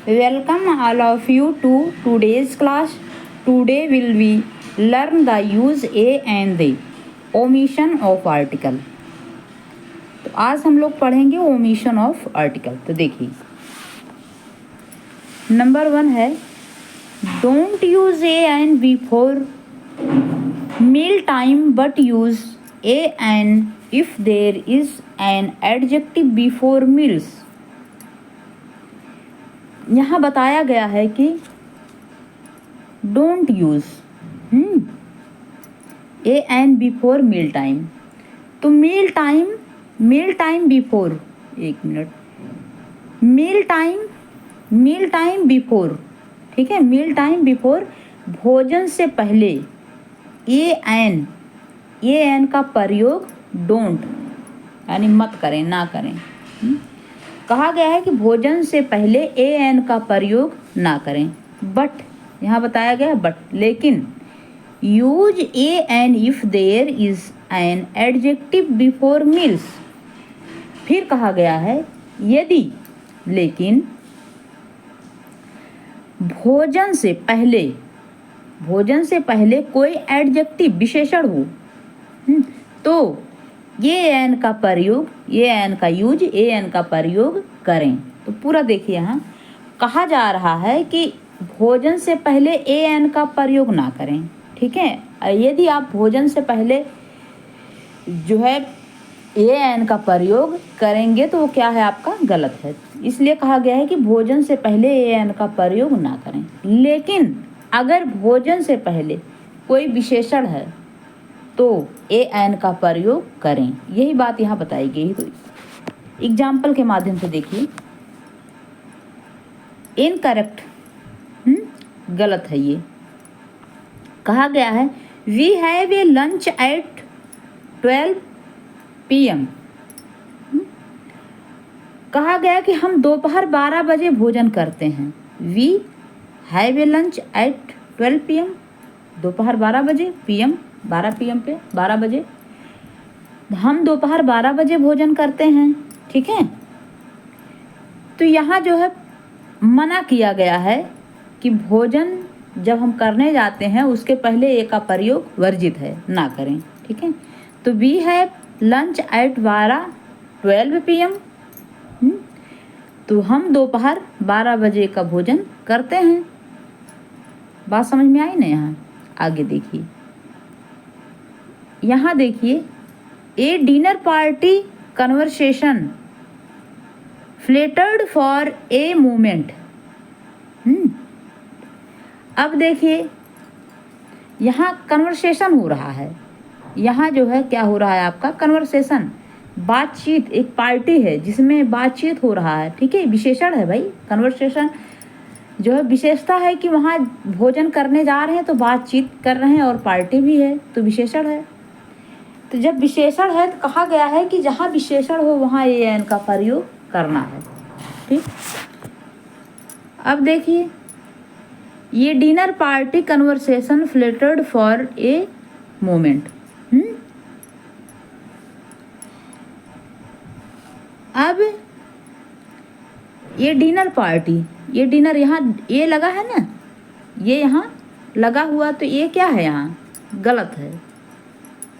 Welcome all of you to today's class. Today will we learn the use a and the omission of article. तो आज हम लोग पढ़ेंगे omission of article. तो देखिए number 1 है don't use a and before meal time but use a and if there is an adjective before meals. यहाँ बताया गया है कि don't use a and before meal time. तो मील टाइम बिफोर, एक मिनट, मील टाइम बिफोर, ठीक है, मील time before, भोजन से पहले ए एन का प्रयोग डोंट यानी मत करें, ना करें। कहा गया है कि भोजन से पहले ए एन का प्रयोग ना करें। बट यहाँ बताया गया बट, लेकिन use a an if there is an adjective before meals. फिर कहा गया है यदि, लेकिन भोजन से पहले कोई एडजेक्टिव विशेषण हो तो ये एन का प्रयोग, ये एन का यूज, ए एन का प्रयोग करें। तो पूरा देखिए, यहाँ कहा जा रहा है कि भोजन से पहले ए एन का प्रयोग ना करें, ठीक है। यदि आप भोजन से पहले जो है ए एन का प्रयोग करेंगे तो वो क्या है, आपका गलत है। इसलिए कहा गया है कि भोजन से पहले ए एन का प्रयोग ना करें। लेकिन अगर भोजन से पहले कोई विशेषण है तो ए एन का प्रयोग करें। यही बात यहाँ बताई गई। तो एग्जाम्पल के माध्यम से देखिए, इनकरेक्ट, गलत है ये। कहा गया है we have a lunch at 12 PM। कहा गया कि हम दोपहर 12 बजे भोजन करते हैं। We have a lunch at 12 PM, दोपहर 12 बजे, PM 12 PM पे 12 बजे, हम दोपहर 12 बजे भोजन करते हैं, ठीक है। तो यहाँ जो है मना किया गया है कि भोजन जब हम करने जाते हैं उसके पहले ए का प्रयोग वर्जित है, ना करें, ठीक है। तो we have lunch at 12 PM। तो हम दोपहर 12 बजे का भोजन करते हैं। बात समझ में आई ना। यहाँ आगे देखिए, यहाँ देखिए a dinner party conversation faltered for a moment. अब देखिए यहाँ कन्वर्सेशन हो रहा है, यहाँ जो है क्या हो रहा है, आपका कन्वर्सेशन, बातचीत, एक पार्टी है जिसमें बातचीत हो रहा है, ठीक है। विशेषण है भाई, कन्वर्सेशन जो है विशेषता है कि वहाँ भोजन करने जा रहे हैं तो बातचीत कर रहे हैं और पार्टी भी है, तो विशेषण है। तो जब विशेषण है तो कहा गया है कि जहाँ विशेषण हो वहाँ ए एन का प्रयोग करना है, ठीक। अब देखिए ये dinner party conversation faltered for a moment. अब ये डिनर पार्टी, ये डिनर, यहाँ ये लगा है ना, ये यहाँ लगा हुआ, तो ये क्या है, यहाँ गलत है।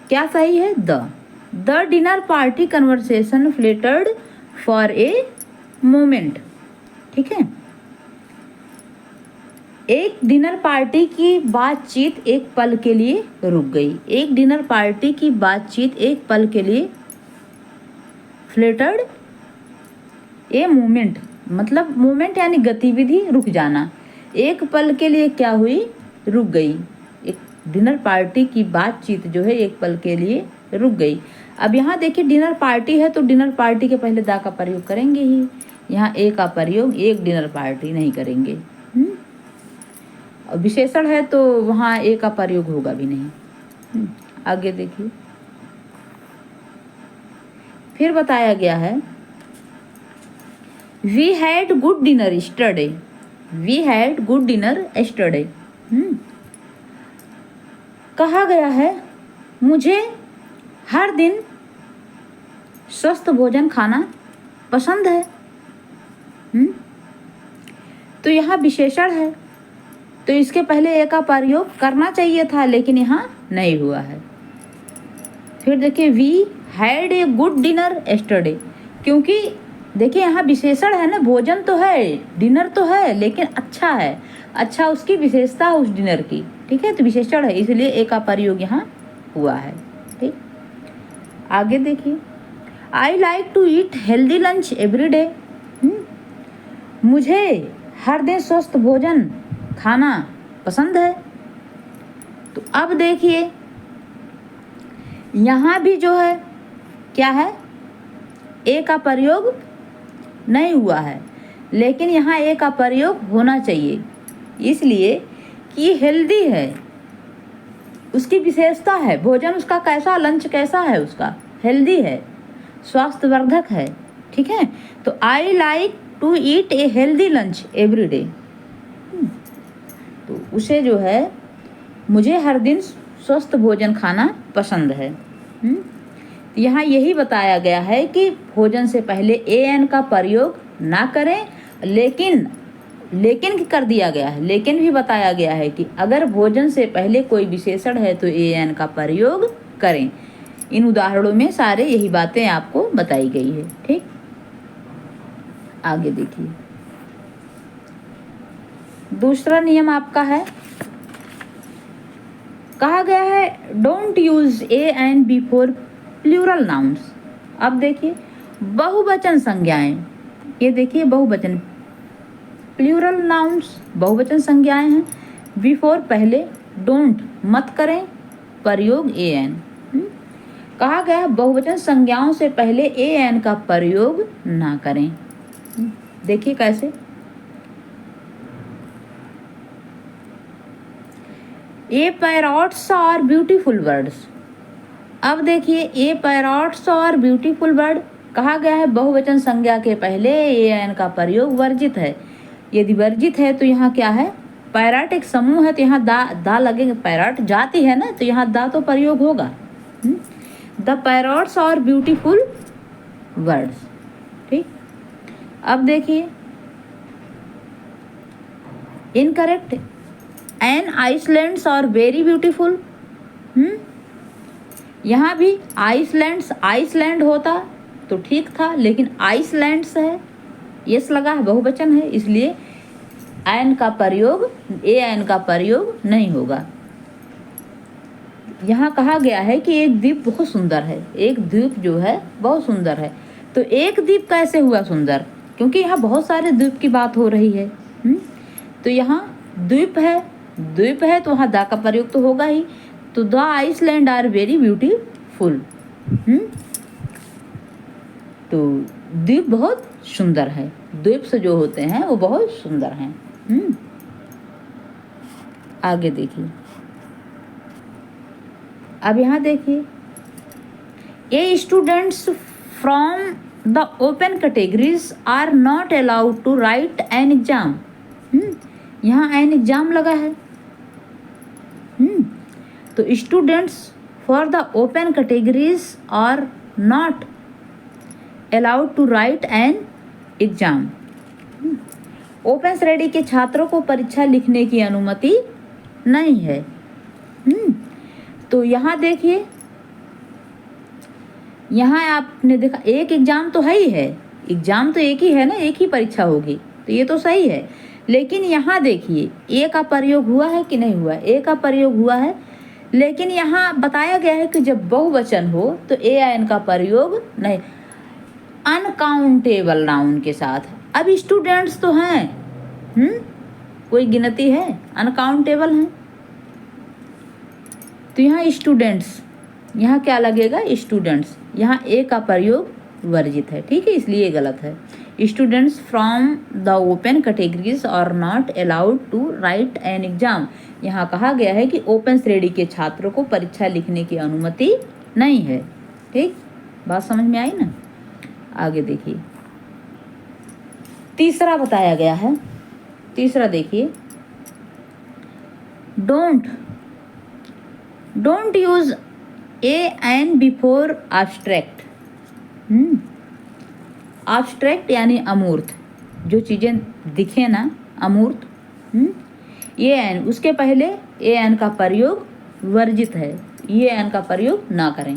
क्या सही है, the dinner party conversation faltered for a moment, ठीक है। एक डिनर पार्टी की बातचीत एक पल के लिए रुक गई। एक डिनर पार्टी की बातचीत एक पल के लिए, फ्लेटर्ड ए मोमेंट, मतलब मोमेंट यानी गतिविधि, रुक जाना। एक पल के लिए क्या हुई, रुक गई। एक डिनर पार्टी की बातचीत जो है एक पल के लिए रुक गई। अब यहाँ देखिए डिनर पार्टी है तो डिनर पार्टी के पहले दा का प्रयोग करेंगे ही, यहाँ ए का प्रयोग एक डिनर पार्टी नहीं करेंगे। और विशेषण है तो वहाँ ए का प्रयोग होगा भी नहीं। आगे देखिए, फिर बताया गया है we had good dinner yesterday. We had good dinner yesterday. कहा गया है मुझे हर दिन स्वस्थ भोजन खाना पसंद है। तो यहाँ विशेषण है, तो इसके पहले ए का प्रयोग करना चाहिए था, लेकिन यहाँ नहीं हुआ है। फिर देखिए, we had a good dinner yesterday, क्योंकि देखिए यहाँ विशेषण है ना, भोजन तो है, डिनर तो है, लेकिन अच्छा है, अच्छा उसकी विशेषता है उस डिनर की, ठीक है, तो विशेषण है, इसलिए ए का प्रयोग यहाँ हुआ है। ठीक, आगे देखिए, I like to eat healthy lunch every day, मुझे हर दिन स्वस्थ भोजन खाना पसंद है। तो अब देखिए यहाँ भी जो है क्या है, ए का प्रयोग नहीं हुआ है, लेकिन यहाँ ए का प्रयोग होना चाहिए, इसलिए कि हेल्दी है, उसकी विशेषता है, भोजन उसका कैसा, लंच कैसा है उसका, हेल्दी है, स्वास्थ्यवर्धक है। ठीक है, तो I like to eat a healthy lunch every day, तो उसे जो है मुझे हर दिन स्वस्थ भोजन खाना पसंद है। यहाँ यही बताया गया है कि भोजन से पहले ए एन का प्रयोग ना करें, लेकिन कर दिया गया है, लेकिन भी बताया गया है कि अगर भोजन से पहले कोई विशेषण है तो ए एन का प्रयोग करें। इन उदाहरणों में सारे यही बातें आपको बताई गई है। ठीक, आगे देखिए, दूसरा नियम आपका है, कहा गया है don't use a and before plural nouns. अब देखिए बहुवचन संज्ञाएं, ये देखिए बहुवचन, प्लूरल नाउन्स बहुवचन संज्ञाएं हैं, बिफोर पहले, डोंट मत करें, प्रयोग ए एन। कहा गया बहुवचन संज्ञाओं से पहले ए एन का प्रयोग ना करें। देखिए कैसे, ए पैरॉट्स आर ब्यूटीफुल बर्ड्स। अब देखिए, ए पैरॉट्स और ब्यूटीफुल बर्ड, कहा गया है बहुवचन संज्ञा के पहले ए एन का प्रयोग वर्जित है। यदि वर्जित है तो यहाँ क्या है, पैरट एक समूह है, तो यहाँ दा लगेगा, पैरट जाति है ना, तो यहाँ दा तो प्रयोग होगा। द पैरॉट्स और ब्यूटीफुल बर्ड्स। ठीक, अब देखिए इनकरेक्ट, एन आइसलैंड्स और वेरी ब्यूटीफुल। यहाँ भी आइसलैंड होता तो ठीक था, लेकिन आइसलैंड्स है, यस लगा है, बहुवचन है, इसलिए एन का प्रयोग, ए एन का प्रयोग नहीं होगा। यहाँ कहा गया है कि एक द्वीप बहुत सुंदर है, एक द्वीप जो है बहुत सुंदर है, तो एक द्वीप कैसे हुआ सुंदर, क्योंकि यहाँ बहुत सारे द्वीप की बात हो रही है। तो यहाँ द्वीप है तो वहाँ दा का प्रयोग तो होगा ही, तो the island are very beautiful. तो द्वीप बहुत सुंदर है, द्वीप से जो होते हैं वो बहुत सुंदर हैं। आगे देखिए, अब यहाँ देखिए, a students from the open categories are not allowed to write an exam. यहाँ एन एग्जाम लगा है, तो students for the open categories are not allowed to write an exam. Open श्रेणी के छात्रों को परीक्षा लिखने की अनुमति नहीं है। तो यहाँ देखिए, यहाँ आपने देखा एक एग्जाम तो है ही है, एग्जाम तो एक ही है ना, एक ही परीक्षा होगी, तो ये तो सही है, लेकिन यहाँ देखिए ए का प्रयोग हुआ है कि नहीं हुआ, ए का प्रयोग हुआ है, लेकिन यहाँ बताया गया है कि जब बहुवचन हो तो ए एन का प्रयोग नहीं, अनकाउंटेबल नाउन के साथ। अब स्टूडेंट्स तो हैं, कोई गिनती है, अनकाउंटेबल हैं, तो यहाँ स्टूडेंट्स, यहाँ क्या लगेगा, स्टूडेंट्स, यहाँ ए का प्रयोग वर्जित है। ठीक है, इसलिए गलत है। Students from the open categories are not allowed to write an exam. यहाँ कहा गया है कि ओपन श्रेणी के छात्रों को परीक्षा लिखने की अनुमति नहीं है। ठीक, बात समझ में आई ना। आगे देखिए, तीसरा बताया गया है, तीसरा देखिए, don't use a an before abstract. Abstract यानी अमूर्त, जो चीज़ें दिखे ना, अमूर्त। ये एन, उसके पहले ए एन का प्रयोग वर्जित है, ये एन का प्रयोग ना करें।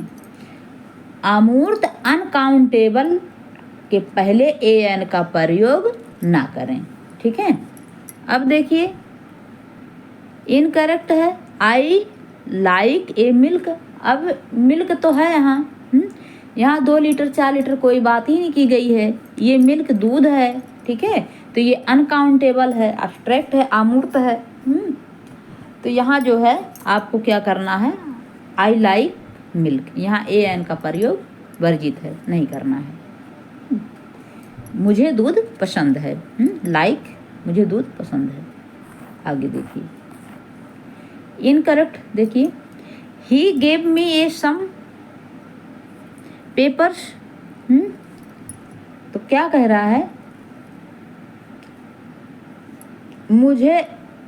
अमूर्त अनकाउंटेबल के पहले ए एन का प्रयोग ना करें। ठीक है, अब देखिए इनकरेक्ट है, आई लाइक ए मिल्क। अब मिल्क तो है यहाँ 2 लीटर 4 लीटर कोई बात ही नहीं की गई है, ये मिल्क दूध है। ठीक है, तो ये अनकाउंटेबल है, अब्स्ट्रैक्ट है, अमूर्त है। तो यहाँ जो है आपको क्या करना है, आई लाइक मिल्क, यहाँ ए एन का प्रयोग वर्जित है, नहीं करना है। मुझे दूध पसंद है, लाइक मुझे दूध पसंद है। आगे देखिए इनकरेक्ट, देखिए he gave me A some papers. तो क्या कह रहा है,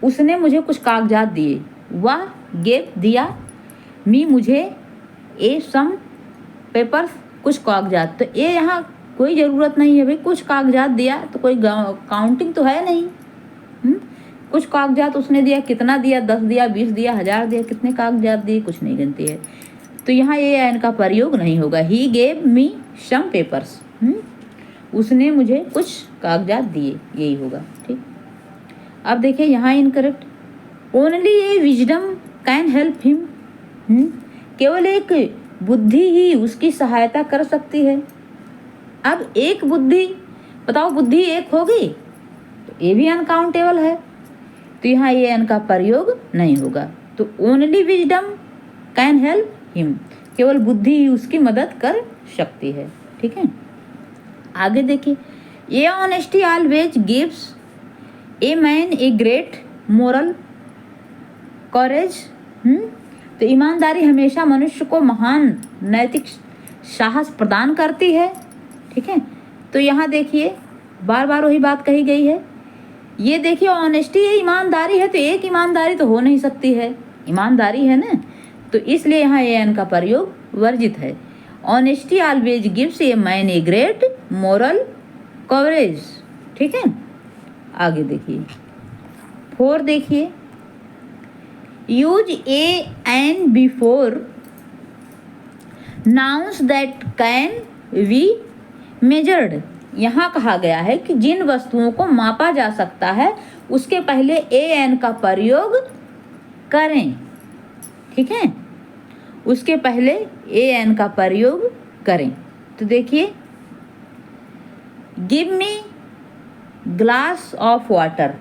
उसने मुझे कुछ कागजात दिए, वह गेव दिया, मी मुझे, ए सम पेपर्स कुछ कागजात। तो ये यहाँ कोई ज़रूरत नहीं है भाई, कुछ कागजात दिया तो कोई काउंटिंग तो है नहीं। कुछ कागजात उसने दिया, कितना दिया, 10 दिया, 20 दिया, 1000 दिया, कितने कागजात दिए कुछ नहीं गिनती है। तो यहाँ ये एन का प्रयोग नहीं होगा। He gave me some papers, उसने मुझे कुछ कागजात दिए, यही होगा। ठीक, अब देखिए यहाँ incorrect, only A wisdom can help him. केवल एक बुद्धि ही उसकी सहायता कर सकती है। अब एक बुद्धि, बताओ बुद्धि एक होगी तो ये भी अनकाउंटेबल है, तो यहाँ ये एन का प्रयोग नहीं होगा। तो only wisdom can help him, केवल बुद्धि ही उसकी मदद कर सकती है। ठीक है, आगे देखिए, a honesty always gives a man a great moral courage. तो ईमानदारी हमेशा मनुष्य को महान नैतिक साहस प्रदान करती है। ठीक है, तो यहाँ देखिए बार बार वही बात कही गई है। ये देखिए ऑनेस्टी है, ईमानदारी है, तो एक ईमानदारी तो हो नहीं सकती है, ईमानदारी है ना, तो इसलिए यहाँ ए एन का प्रयोग वर्जित है। Honesty always gives a man a great moral coverage. ठीक है, आगे देखिए 4 देखिए, use a an before nouns that can be measured. यहाँ कहा गया है कि जिन वस्तुओं को मापा जा सकता है उसके पहले ए एन का प्रयोग करें। ठीक है, उसके पहले ए एन का प्रयोग करें। तो देखिए, give me glass of water,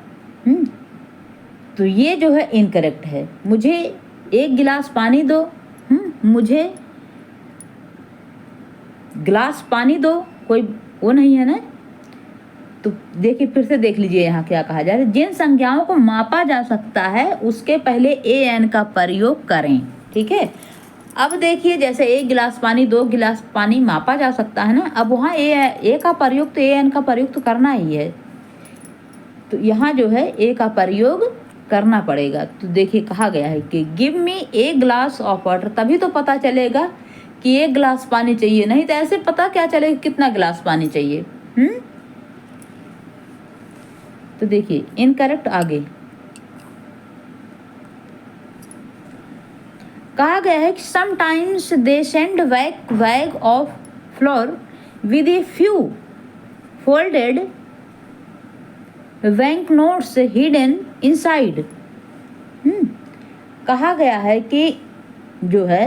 तो ये जो है इनकरेक्ट है, मुझे 1 गिलास पानी दो, मुझे ग्लास पानी दो, कोई वो नहीं है ना। तो देखिए फिर से देख लीजिए यहाँ क्या कहा जा रहा है, जिन संज्ञाओं को मापा जा सकता है उसके पहले ए एन का प्रयोग करें। ठीक है, अब देखिए जैसे 1 गिलास पानी, 2 गिलास पानी मापा जा सकता है ना, अब वहाँ ए का प्रयोग तो ए एन का प्रयोग तो करना ही है, तो यहाँ जो है ए का प्रयोग करना पड़ेगा। तो देखिए कहा गया है कि give me a glass of water, तभी तो पता चलेगा कि 1 गिलास पानी चाहिए, नहीं तो ऐसे पता क्या चलेगा कितना गिलास पानी चाहिए। तो देखिए इनकरेक्ट, आगे कहा गया है कि sometimes they send bag of floor with a few folded bank notes hidden inside. कहा गया है कि जो है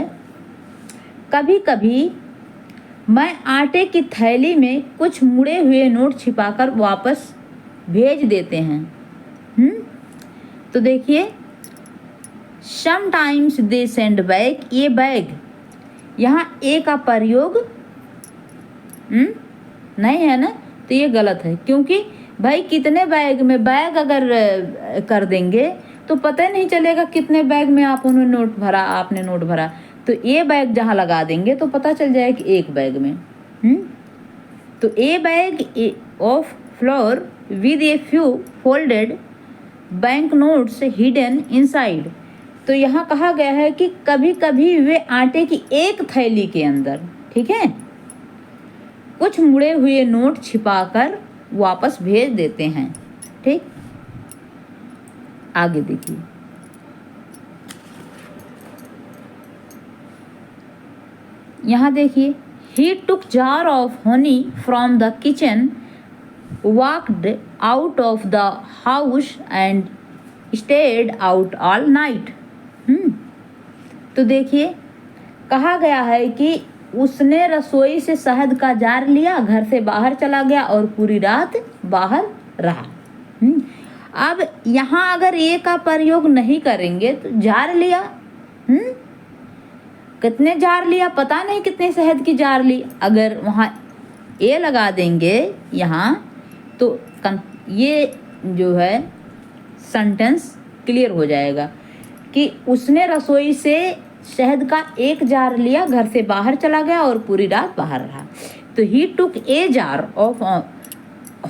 कभी कभी मैं आटे की थैली में कुछ मुड़े हुए नोट छिपाकर वापस भेज देते हैं। तो देखिए समटाइम्स दे सेंड बैग, ये बैग यहाँ ए का प्रयोग नहीं है ना, तो ये गलत है, क्योंकि भाई कितने बैग में, बैग अगर कर देंगे तो पता ही नहीं चलेगा कितने बैग में आपने नोट भरा, तो ए बैग जहाँ लगा देंगे तो पता चल जाएगा कि 1 बैग में। तो ए bag of floor with a few folded bank notes hidden inside. तो यहाँ कहा गया है कि कभी कभी वे आटे की एक थैली के अंदर, ठीक है, कुछ मुड़े हुए नोट छिपाकर वापस भेज देते हैं। ठीक, आगे देखिए, यहाँ देखिए, he took jar of honey from the kitchen, walked out of the house and stayed out all night। तो देखिए, कहा गया है कि उसने रसोई से शहद का जार लिया, घर से बाहर चला गया और पूरी रात बाहर रहा। अब यहाँ अगर ए का प्रयोग नहीं करेंगे तो जार लिया, कितने जार लिया पता नहीं, कितने शहद की जार ली, अगर वहाँ ए लगा देंगे यहाँ तो ये जो है सेंटेंस क्लियर हो जाएगा कि उसने रसोई से शहद का एक जार लिया, घर से बाहर चला गया और पूरी रात बाहर रहा। तो he took a jar of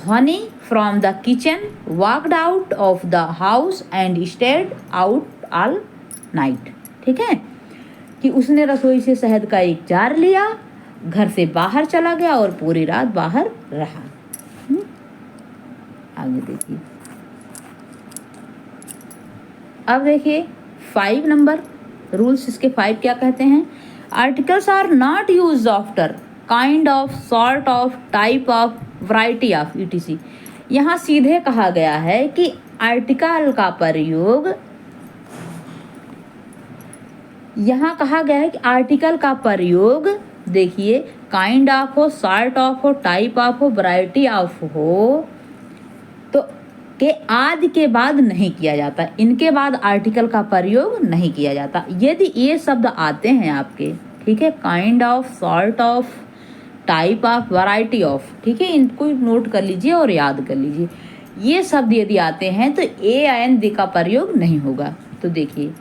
honey from the kitchen, walked out of the house and stayed out all night. ठीक है, कि उसने रसोई से शहद का एक जार लिया, घर से बाहर चला गया और पूरी रात बाहर रहा। आगे देखिए, अब देखिए 5 नंबर रूल्स, इसके 5 क्या कहते हैं। Articles are not used after, kind of, sort of, type of, variety of, etc. यहाँ सीधे कहा गया है कि आर्टिकल का प्रयोग, यहाँ कहा गया है कि आर्टिकल का प्रयोग देखिए काइंड ऑफ हो, सॉर्ट ऑफ हो, टाइप ऑफ हो, वैरायटी ऑफ हो तो के आदि के बाद नहीं किया जाता, इनके बाद आर्टिकल का प्रयोग नहीं किया जाता। यदि ये शब्द आते हैं आपके, ठीक है, kind of, sort of, type of, variety of, ठीक है, इनको नोट कर लीजिए और याद कर लीजिए। ये शब्द यदि आते हैं तो ए एन दी का प्रयोग नहीं होगा। तो देखिए,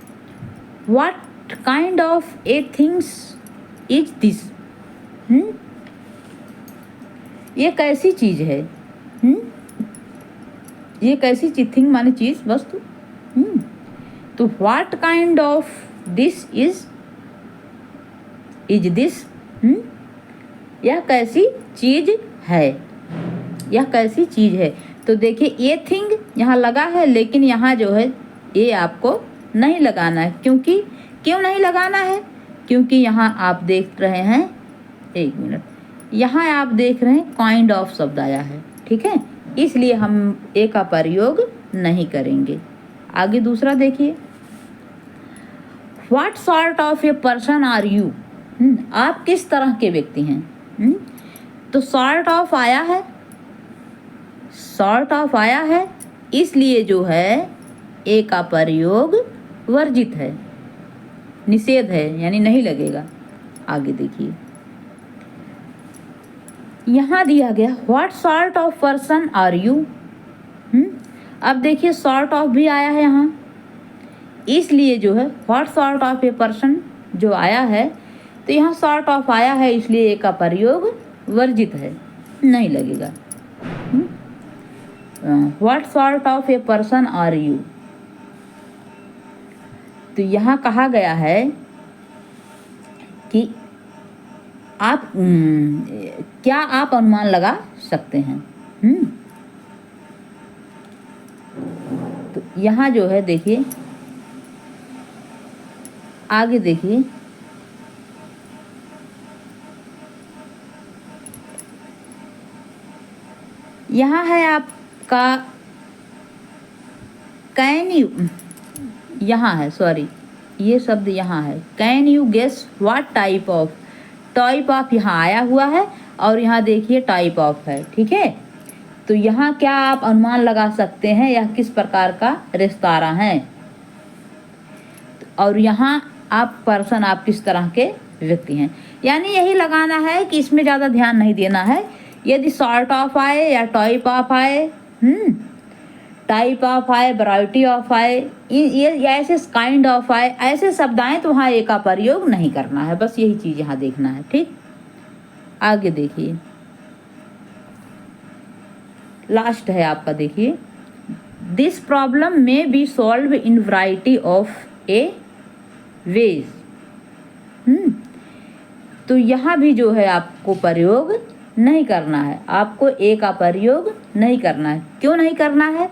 what kind of A things is this, ये कैसी चीज है, ये कैसी चीज, थिंग माने चीज, वस्तु। तो what kind of this is this, यह कैसी चीज है, यह कैसी चीज है। तो देखिए ये थिंग यहाँ लगा है, लेकिन यहाँ जो है ये आपको नहीं लगाना है। क्यों नहीं लगाना है? क्योंकि यहाँ आप देख रहे हैं, एक मिनट, यहाँ आप देख रहे हैं काइंड ऑफ शब्द आया है, ठीक है, इसलिए हम ए का प्रयोग नहीं करेंगे। आगे दूसरा देखिए, what sort of a person are you, आप किस तरह के व्यक्ति हैं। तो सॉर्ट ऑफ आया है, सॉर्ट ऑफ आया है, इसलिए जो है ए का प्रयोग वर्जित है, निषेध है, यानी नहीं लगेगा। आगे देखिए, यहाँ दिया गया what sort of person are you. अब देखिए सॉर्ट ऑफ भी आया है यहाँ, इसलिए जो है what sort of a person जो आया है, तो यहाँ सॉर्ट ऑफ आया है, इसलिए ए का प्रयोग वर्जित है, नहीं लगेगा। What sort of a person are you, तो यहाँ कहा गया है कि आप क्या आप अनुमान लगा सकते हैं। तो यहाँ जो है देखिए, आगे देखिए, यहाँ है आपका कैन यू, यहाँ है, सॉरी ये शब्द यहाँ है, can you guess what type of, type of यहाँ आया हुआ है और यहाँ देखिए टाइप ऑफ है, ठीक है। तो यहाँ क्या आप अनुमान लगा सकते हैं यह किस प्रकार का रेस्तरां है, और यहाँ आप पर्सन, आप किस तरह के व्यक्ति हैं, यानी यही लगाना है कि इसमें ज़्यादा ध्यान नहीं देना है। यदि सॉर्ट ऑफ आए या टाइप ऑफ आए, टाइप ऑफ आए, वैरायटी ऑफ आए, ये ऐसे काइंड ऑफ आए, ऐसे शब्द आए तो वहाँ ए का प्रयोग नहीं करना है, बस यही चीज़ यहाँ देखना है, ठीक। आगे देखिए, लास्ट है आपका, देखिए, दिस प्रॉब्लम में be solve in variety of a ways. तो यहाँ भी जो है आपको प्रयोग नहीं करना है, आपको ए का प्रयोग नहीं करना है। क्यों नहीं करना है?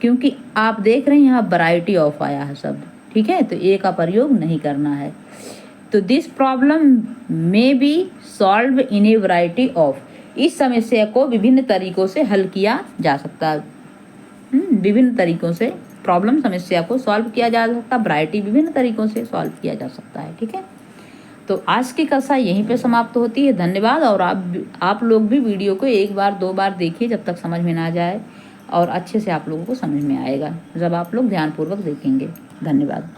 क्योंकि आप देख रहे हैं यहाँ वैरायटी ऑफ आया है शब्द, ठीक है, तो ए का प्रयोग नहीं करना है। तो this problem may be solve in A variety of, इस समस्या को विभिन्न तरीकों से हल किया जा सकता है। विभिन्न तरीकों से प्रॉब्लम समस्या को सॉल्व किया जा सकता है, वैरायटी विभिन्न तरीकों से सॉल्व किया जा सकता है, ठीक है। तो आज की कक्षा यहीं पे समाप्त होती है। धन्यवाद। और आप लोग भी वीडियो को एक बार 2 बार देखिए जब तक समझ में ना जाए, और अच्छे से आप लोगों को समझ में आएगा जब आप लोग ध्यानपूर्वक देखेंगे। धन्यवाद।